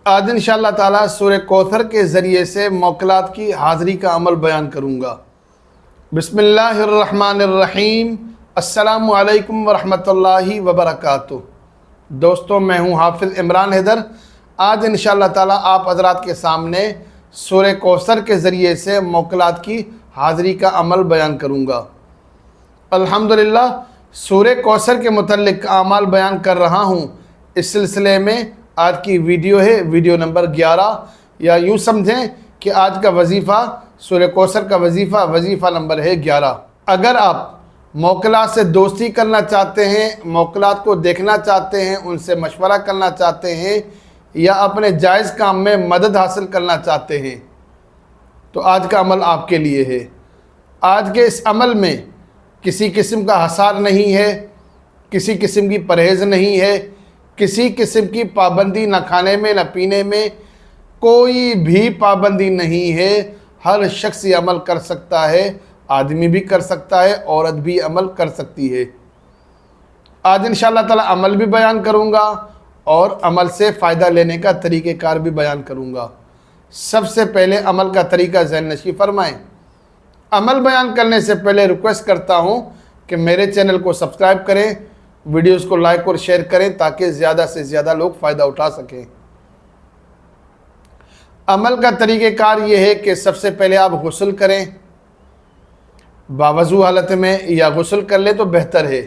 آج انشاءاللہ تعالیٰ سورہ کوثر کے ذریعے سے موکلات کی حاضری کا عمل بیان کروں گا۔ بسم اللہ الرحمن الرحیم۔ السلام علیکم ورحمۃ اللہ وبرکاتہ۔ دوستو، میں ہوں حافظ عمران حیدر۔ آج انشاءاللہ تعالیٰ آپ حضرات کے سامنے سورہ کوثر کے ذریعے سے موکلات کی حاضری کا عمل بیان کروں گا۔ الحمدللہ سورہ کوثر کے متعلق اعمال بیان کر رہا ہوں۔ اس سلسلے میں آج کی ویڈیو ہے ویڈیو نمبر 11، یا یوں سمجھیں کہ آج کا وظیفہ سورہ کوثر کا وظیفہ نمبر ہے 11۔ اگر آپ موکلات سے دوستی کرنا چاہتے ہیں، موکلات کو دیکھنا چاہتے ہیں، ان سے مشورہ کرنا چاہتے ہیں، یا اپنے جائز کام میں مدد حاصل کرنا چاہتے ہیں، تو آج کا عمل آپ کے لیے ہے۔ آج کے اس عمل میں کسی قسم کا حصار نہیں ہے، کسی قسم کی پرہیز نہیں ہے، کسی قسم کی پابندی نہ کھانے میں نہ پینے میں، کوئی بھی پابندی نہیں ہے۔ ہر شخص یہ عمل کر سکتا ہے، آدمی بھی کر سکتا ہے، عورت بھی عمل کر سکتی ہے۔ آج انشاءاللہ تعالی عمل بھی بیان کروں گا اور عمل سے فائدہ لینے کا طریقہ کار بھی بیان کروں گا۔ سب سے پہلے عمل کا طریقہ ذہن نشین فرمائیں۔ عمل بیان کرنے سے پہلے ریکویسٹ کرتا ہوں کہ میرے چینل کو سبسکرائب کریں، ویڈیوز کو لائک اور شیئر کریں تاکہ زیادہ سے زیادہ لوگ فائدہ اٹھا سکیں۔ عمل کا طریقہ کار یہ ہے کہ سب سے پہلے آپ غسل کریں، باوضو حالت میں، یا غسل کر لیں تو بہتر ہے۔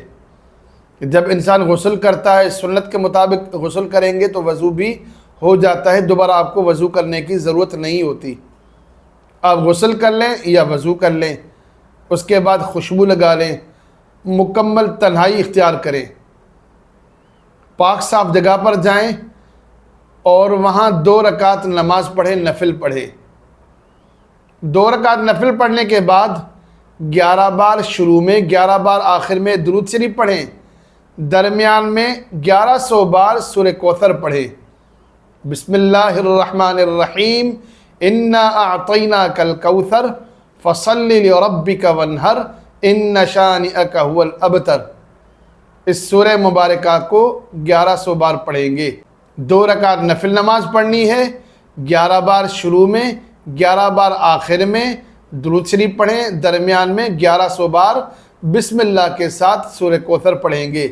جب انسان غسل کرتا ہے سنت کے مطابق غسل کریں گے تو وضو بھی ہو جاتا ہے، دوبارہ آپ کو وضو کرنے کی ضرورت نہیں ہوتی۔ آپ غسل کر لیں یا وضو کر لیں، اس کے بعد خوشبو لگا لیں، مکمل تنہائی اختیار کریں، پاک صاف جگہ پر جائیں اور وہاں 2 رکعت نماز پڑھیں، نفل پڑھیں۔ 2 رکعت نفل پڑھنے کے بعد 11 بار شروع میں 11 بار آخر میں درود شریف پڑھیں، درمیان میں 1100 بار سورہ کوثر پڑھیں۔ بسم اللہ الرحمن الرحیم، انا اعطیناک الکوثر فصل لربک وانحر ان شانئک هو الابتر۔ اس سورہ مبارکہ کو 1100 بار پڑھیں گے۔ 2 رکعت نفل نماز پڑھنی ہے، 11 بار شروع میں 11 بار آخر میں درود شریف پڑھیں، درمیان میں 1100 بار بسم اللہ کے ساتھ سورہ کوثر پڑھیں گے۔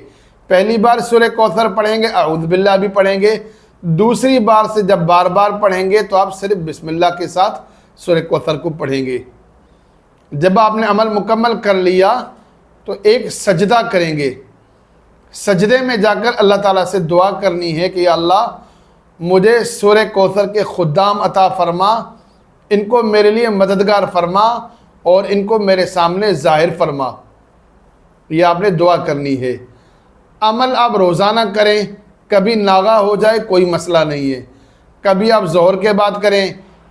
پہلی بار سورہ کوثر پڑھیں گے اعوذ باللہ بھی پڑھیں گے، دوسری بار سے جب بار بار پڑھیں گے تو آپ صرف بسم اللہ کے ساتھ سورہ کوثر کو پڑھیں گے۔ جب آپ نے عمل مکمل کر لیا تو ایک سجدہ کریں گے۔ سجدے میں جا کر اللہ تعالیٰ سے دعا کرنی ہے کہ یا اللہ مجھے سورہ کوثر کے خدام عطا فرما، ان کو میرے لیے مددگار فرما اور ان کو میرے سامنے ظاہر فرما۔ یہ آپ نے دعا کرنی ہے۔ عمل آپ روزانہ کریں، کبھی ناغہ ہو جائے کوئی مسئلہ نہیں ہے۔ کبھی آپ ظہر کے بعد کریں،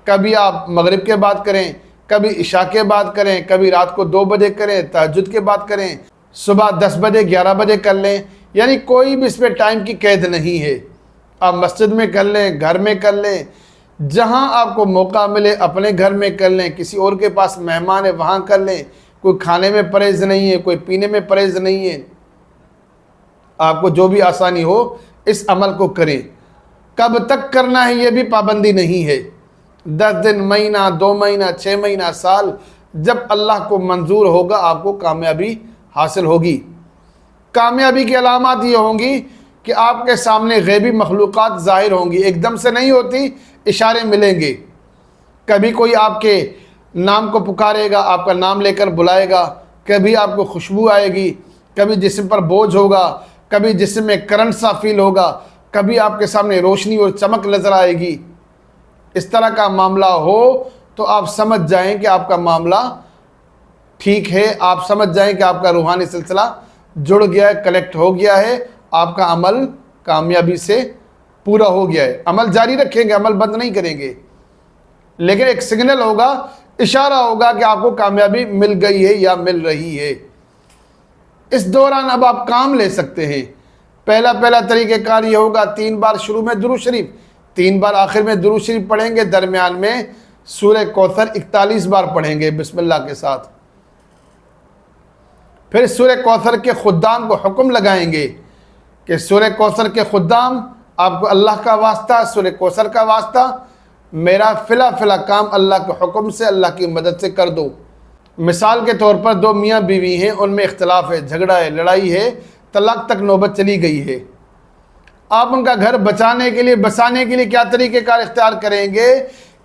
کبھی آپ مغرب کے بعد کریں، کبھی عشاء کے بعد کریں، کبھی رات کو 2 بجے کریں، تہجد کے بعد کریں، صبح 10 بجے 11 بجے کر لیں، یعنی کوئی بھی اس میں ٹائم کی قید نہیں ہے۔ آپ مسجد میں کر لیں، گھر میں کر لیں، جہاں آپ کو موقع ملے اپنے گھر میں کر لیں، کسی اور کے پاس مہمان ہے وہاں کر لیں۔ کوئی کھانے میں پرہیز نہیں ہے، کوئی پینے میں پرہیز نہیں ہے، آپ کو جو بھی آسانی ہو اس عمل کو کریں۔ کب تک کرنا ہے یہ بھی پابندی نہیں ہے، 10 دن، مہینہ، 2 مہینہ، 6 مہینہ، سال، جب اللہ کو منظور ہوگا آپ کو کامیابی حاصل ہوگی۔ کامیابی کی علامات یہ ہوں گی کہ آپ کے سامنے غیبی مخلوقات ظاہر ہوں گی، ایک دم سے نہیں ہوتی، اشارے ملیں گے۔ کبھی کوئی آپ کے نام کو پکارے گا، آپ کا نام لے کر بلائے گا، کبھی آپ کو خوشبو آئے گی، کبھی جسم پر بوجھ ہوگا، کبھی جسم میں کرنٹ سا فیل ہوگا، کبھی آپ کے سامنے روشنی اور چمک نظر آئے گی۔ اس طرح کا معاملہ ہو تو آپ سمجھ جائیں کہ آپ کا معاملہ ٹھیک ہے، آپ سمجھ جائیں کہ آپ کا روحانی سلسلہ جڑ گیا ہے، کنیکٹ ہو گیا ہے، آپ کا عمل کامیابی سے پورا ہو گیا ہے۔ عمل جاری رکھیں گے، عمل بند نہیں کریں گے، لیکن ایک سگنل ہوگا، اشارہ ہوگا کہ آپ کو کامیابی مل گئی ہے یا مل رہی ہے۔ اس دوران اب آپ کام لے سکتے ہیں۔ پہلا طریقہ کار یہ ہوگا، 3 بار شروع میں درود شریف، 3 بار آخر میں درود شریف پڑھیں گے، درمیان میں سورہ کوثر 41 بار پڑھیں گے بسم اللہ کے ساتھ۔ پھر سورہ کوثر کے خدام کو حکم لگائیں گے کہ سورہ کوثر کے خدام آپ کو اللہ کا واسطہ، سورہ کوثر کا واسطہ، میرا فلا کام اللہ کے حکم سے، اللہ کی مدد سے کر دو۔ مثال کے طور پر دو میاں بیوی ہیں، ان میں اختلاف ہے، جھگڑا ہے، لڑائی ہے، طلاق تک نوبت چلی گئی ہے۔ آپ ان کا گھر بسانے کے لیے کیا طریقہ کار اختیار کریں گے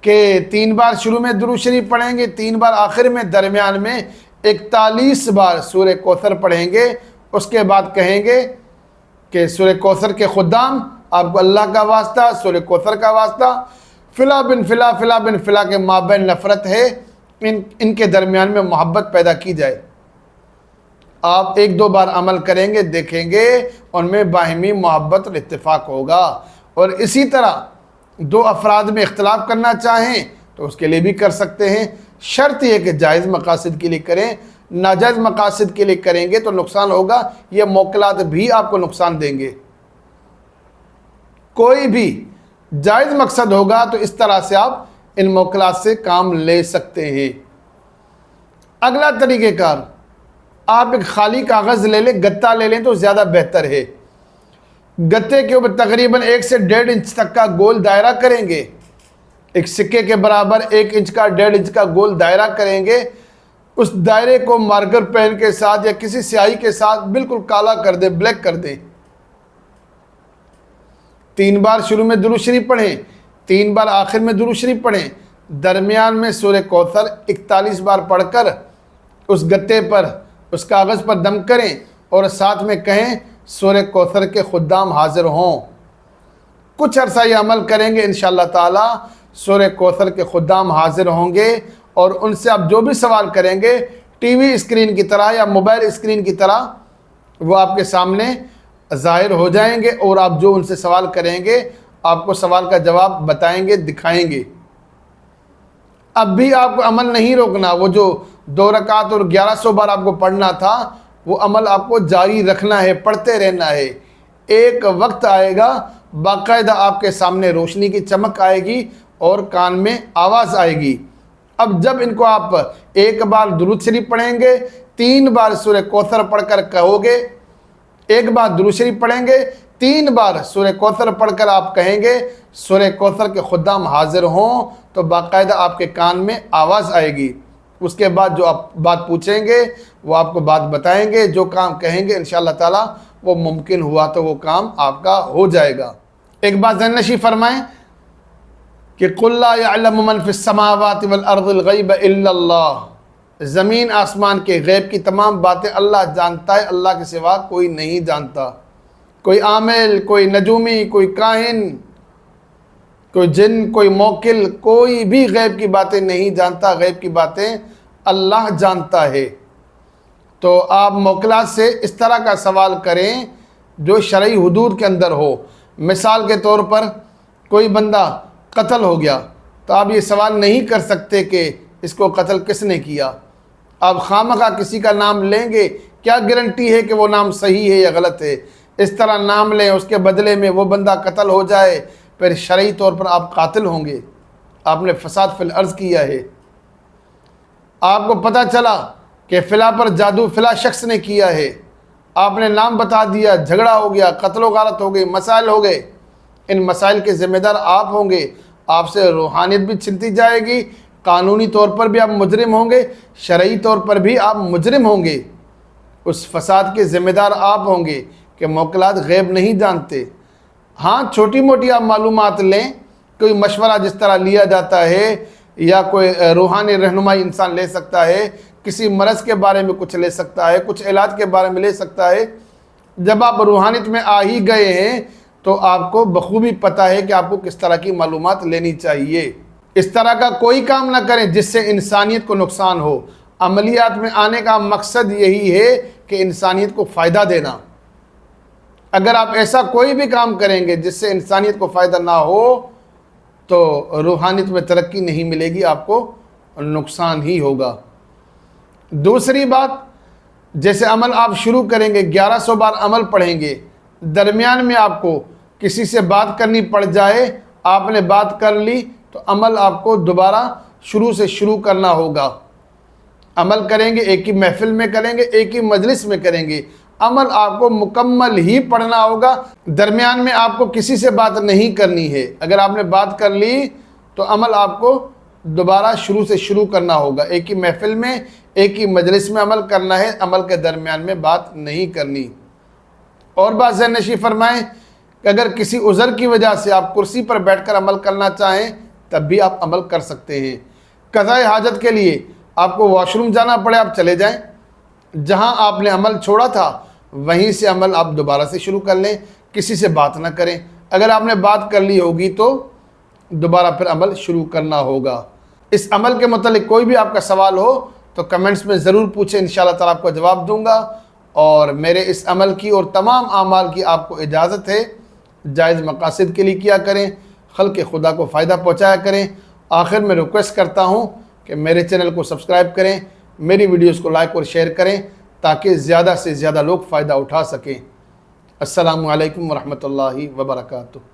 کہ 3 بار شروع میں درود شریف پڑھیں گے، 3 بار آخر میں، درمیان میں 41 بار سورہ کوثر پڑھیں گے۔ اس کے بعد کہیں گے کہ سورہ کوثر کے خدام، آپ کو اللہ کا واسطہ، سورہ کوثر کا واسطہ، فلا بن فلا کے مابین نفرت ہے، ان کے درمیان میں محبت پیدا کی جائے۔ آپ 1-2 بار عمل کریں گے، دیکھیں گے ان میں باہمی محبت اور اتفاق ہوگا۔ اور اسی طرح 2 افراد میں اختلاف کرنا چاہیں تو اس کے لیے بھی کر سکتے ہیں، شرط یہ کہ جائز مقاصد کے لیے کریں۔ ناجائز مقاصد کے لیے کریں گے تو نقصان ہوگا، یہ موکلات بھی آپ کو نقصان دیں گے۔ کوئی بھی جائز مقصد ہوگا تو اس طرح سے آپ ان موکلات سے کام لے سکتے ہیں۔ اگلا طریقہ کار، آپ ایک خالی کاغذ لے لیں، گتا لے لیں تو زیادہ بہتر ہے۔ گتے کے اوپر تقریباً 1 سے 1.5 انچ تک کا گول دائرہ کریں گے، ایک سکے کے برابر 1 انچ کا 1.5 انچ کا گول دائرہ کریں گے۔ اس دائرے کو مارکر پین کے ساتھ یا کسی سیاہی کے ساتھ بالکل کالا کر دیں، بلیک کر دیں۔ 3 بار شروع میں درود شریف پڑھیں، 3 بار آخر میں درود شریف پڑھیں، درمیان میں سورہ کوثر 41 بار پڑھ کر اس گتے پر، اس کاغذ پر دم کریں اور ساتھ میں کہیں سورہ کوثر کے خدام حاضر ہوں۔ کچھ عرصہ یہ عمل کریں گے، انشاءاللہ تعالی سورہ کوثر کے خدام حاضر ہوں گے اور ان سے آپ جو بھی سوال کریں گے ٹی وی اسکرین کی طرح یا موبائل اسکرین کی طرح وہ آپ کے سامنے ظاہر ہو جائیں گے، اور آپ جو ان سے سوال کریں گے آپ کو سوال کا جواب بتائیں گے، دکھائیں گے۔ اب بھی آپ کو عمل نہیں روکنا، وہ جو 2 رکعت اور 1100 بار آپ کو پڑھنا تھا وہ عمل آپ کو جاری رکھنا ہے، پڑھتے رہنا ہے۔ ایک وقت آئے گا باقاعدہ آپ کے سامنے روشنی کی چمک آئے گی اور کان میں آواز آئے گی۔ اب جب ان کو آپ 1 بار درود شریف پڑھیں گے، 3 بار سورہ کوثر پڑھ کر کہو گے، 1 بار درود شریف پڑھیں گے، 3 بار سورہ کوثر پڑھ کر آپ کہیں گے سورہ کوثر کے خدام حاضر ہوں، تو باقاعدہ آپ کے کان میں آواز آئے گی۔ اس کے بعد جو آپ بات پوچھیں گے وہ آپ کو بات بتائیں گے، جو کام کہیں گے انشاءاللہ تعالی وہ ممکن ہوا تو وہ کام آپ کا ہو جائے گا۔ ایک بات ذہن نشین فرمائیں کہ قُلْ لَا يَعْلَمُ مَنْ فِي السَّمَاوَاتِ وَالْأَرْضِ الْغَيْبَ إِلَّا اللَّهُ، زمین آسمان کے غیب کی تمام باتیں اللہ جانتا ہے، اللہ کے سوا کوئی نہیں جانتا۔ کوئی عامل، کوئی نجومی، کوئی کاہن، کوئی جن، کوئی موکل، کوئی بھی غیب کی باتیں نہیں جانتا، غیب کی باتیں اللہ جانتا ہے۔ تو آپ موکلات سے اس طرح کا سوال کریں جو شرعی حدود کے اندر ہو۔ مثال کے طور پر کوئی بندہ قتل ہو گیا تو آپ یہ سوال نہیں کر سکتے کہ اس کو قتل کس نے کیا۔ آپ خامخواہ کسی کا نام لیں گے، کیا گارنٹی ہے کہ وہ نام صحیح ہے یا غلط ہے؟ اس طرح نام لیں، اس کے بدلے میں وہ بندہ قتل ہو جائے، پھر شرعی طور پر آپ قاتل ہوں گے، آپ نے فساد فی الارض کیا ہے۔ آپ کو پتہ چلا کہ فلاں پر جادو فلاں شخص نے کیا ہے، آپ نے نام بتا دیا، جھگڑا ہو گیا، قتل و غارت ہو گئی، مسائل ہو گئے، ان مسائل کے ذمہ دار آپ ہوں گے۔ آپ سے روحانیت بھی چھنتی جائے گی، قانونی طور پر بھی آپ مجرم ہوں گے، شرعی طور پر بھی آپ مجرم ہوں گے، اس فساد کے ذمہ دار آپ ہوں گے کہ موکلات غیب نہیں جانتے۔ ہاں چھوٹی موٹی آپ معلومات لیں، کوئی مشورہ جس طرح لیا جاتا ہے یا کوئی روحانی رہنمائی انسان لے سکتا ہے، کسی مرض کے بارے میں کچھ لے سکتا ہے، کچھ علاج کے بارے میں لے سکتا ہے۔ جب آپ روحانیت میں آ ہی گئے ہیں تو آپ کو بخوبی پتہ ہے کہ آپ کو کس طرح کی معلومات لینی چاہیے۔ اس طرح کا کوئی کام نہ کریں جس سے انسانیت کو نقصان ہو۔ عملیات میں آنے کا مقصد یہی ہے کہ انسانیت کو فائدہ دینا۔ اگر آپ ایسا کوئی بھی کام کریں گے جس سے انسانیت کو فائدہ نہ ہو تو روحانیت میں ترقی نہیں ملے گی، آپ کو نقصان ہی ہوگا۔ دوسری بات، جیسے عمل آپ شروع کریں گے، 1100 بار عمل پڑھیں گے، درمیان میں آپ کو کسی سے بات کرنی پڑ جائے، آپ نے بات کر لی تو عمل آپ کو دوبارہ شروع سے شروع کرنا ہوگا۔ عمل کریں گے، ایک ہی محفل میں کریں گے، ایک ہی مجلس میں کریں گے، عمل آپ کو مکمل ہی پڑھنا ہوگا، درمیان میں آپ کو کسی سے بات نہیں کرنی ہے۔ اگر آپ نے بات کر لی تو عمل آپ کو دوبارہ شروع سے شروع کرنا ہوگا، ایک ہی محفل میں ایک ہی مجلس میں عمل کرنا ہے، عمل کے درمیان میں بات نہیں کرنی۔ اور بات ذہن نشین فرمائیں کہ اگر کسی عذر کی وجہ سے آپ کرسی پر بیٹھ کر عمل کرنا چاہیں تب بھی آپ عمل کر سکتے ہیں۔ قضاء حاجت کے لیے آپ کو واش روم جانا پڑے، آپ چلے جائیں، جہاں آپ نے عمل چھوڑا تھا وہیں سے عمل آپ دوبارہ سے شروع کر لیں، کسی سے بات نہ کریں۔ اگر آپ نے بات کر لی ہوگی تو دوبارہ پھر عمل شروع کرنا ہوگا۔ اس عمل کے متعلق کوئی بھی آپ کا سوال ہو تو کمنٹس میں ضرور پوچھیں، انشاءاللہ تعالیٰ آپ کو جواب دوں گا۔ اور میرے اس عمل کی اور تمام اعمال کی آپ کو اجازت ہے، جائز مقاصد کے لیے کیا کریں، خلق خدا کو فائدہ پہنچایا کریں۔ آخر میں ریکویسٹ کرتا ہوں کہ میرے چینل کو سبسکرائب کریں، میری ویڈیوز کو لائک اور شیئر کریں تاکہ زیادہ سے زیادہ لوگ فائدہ اٹھا سکیں۔ السلام علیکم ورحمۃ اللہ وبرکاتہ۔